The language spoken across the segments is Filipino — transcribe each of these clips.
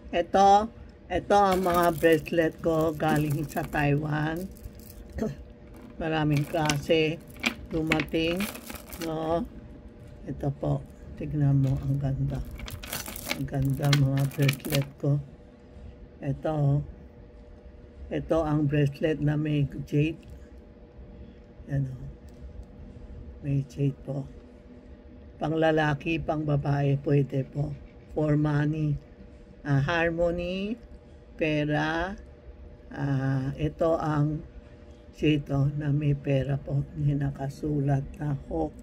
Ito ang mga bracelet ko galing sa Taiwan. Maraming klase dumating, no? Ito po, tignan mo, ang ganda. Ang ganda mga bracelet ko. Ito ang bracelet na may jade. Ano, may jade po. Pang lalaki, pang babae, pwede po. For money, harmony, pera. Ito ang jade na may pera po. May nakasulat na hawk.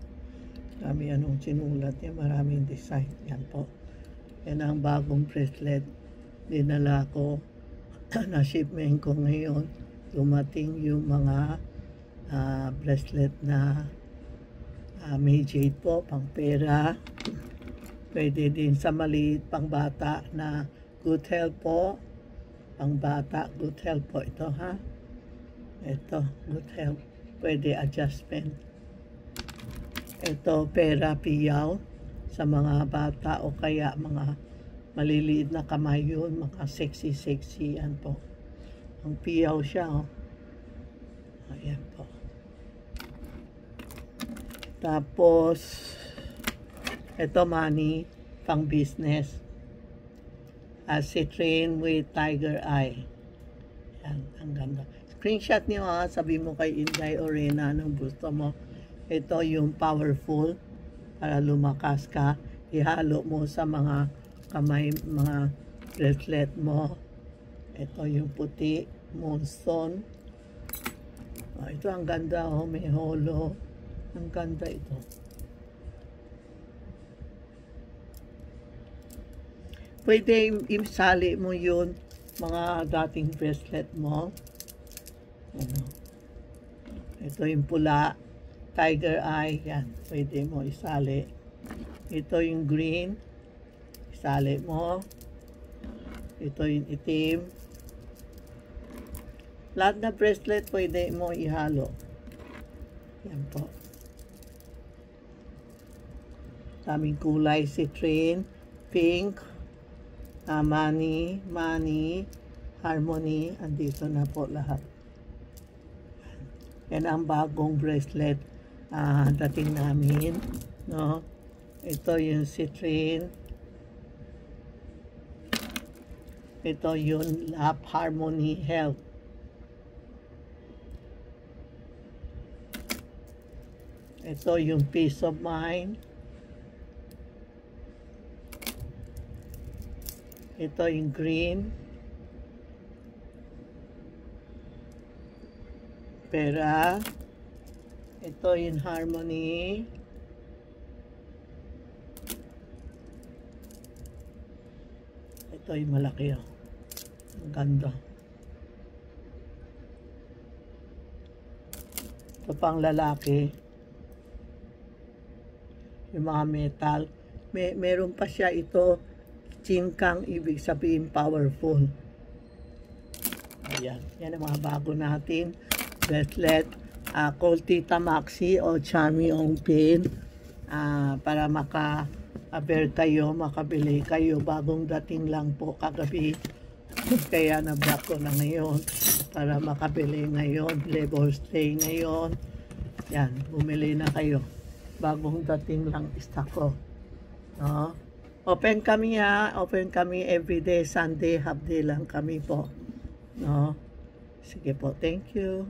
Kami anong sinulat niya, maraming design. Yan po. Yan ang bagong bracelet. Dinala ko. Na shipment ko ngayon. Dumating yung mga bracelet na may jade po, pang pera. Pwede din sa maliit, pang bata na good health po. Pang bata, good health po ito, ha? Ito, good health. Pwede adjustment. Ito, pera, piyaw. Sa mga bata o kaya mga maliliit na kamay yun, mga sexy, yan po. Ang piyaw siya, oh. Ayan po. Tapos, ito money, pang business. Citrine with tiger eye. Yan, ang ganda. Screenshot niyo, ha, sabi mo kay Inday o Rena anong gusto mo. Ito yung powerful para lumakas ka. Ihalo mo sa mga kamay, mga bracelet mo. Ito yung puti, moonstone. Ito ang ganda, oh, may holo. Ang ganda ito. Pwede isali mo yun, mga dating bracelet mo. Ano. Ito yung pula, tiger eye, yan. Pwede mo isali. Ito yung green, isali mo. Ito yung itim. Lahat na bracelet pwede mo ihalo. Yan po. Daming kulay, citrine, pink, money, harmony, andito na po lahat. Yan ang bagong bracelet dating namin, no? Ito yung citrine. Ito yung lap, harmony, health. Ito yung peace of mind. Ito yung green. Pera. Ito yung harmony. Ito yung malaki, oh. Ang ganda. Ito pang lalaki. Yung mga metal. Meron pa siya ito. Chinkang, ibig sabihin powerful. Ayan. Yan ang mga bago natin. Bracelet. Call Tita Maxi o Charmy on Pin. Para maka-aber kayo, makabili kayo. Bagong dating lang po kagabi. Kaya na-block ko na ngayon. Para makabili ngayon. Labor stay ngayon. Yan. Bumili na kayo. Bagong dating lang stock ko. No? Open kami, ha. Open kami everyday. Sunday, half day lang kami po. No? Sige po. Thank you.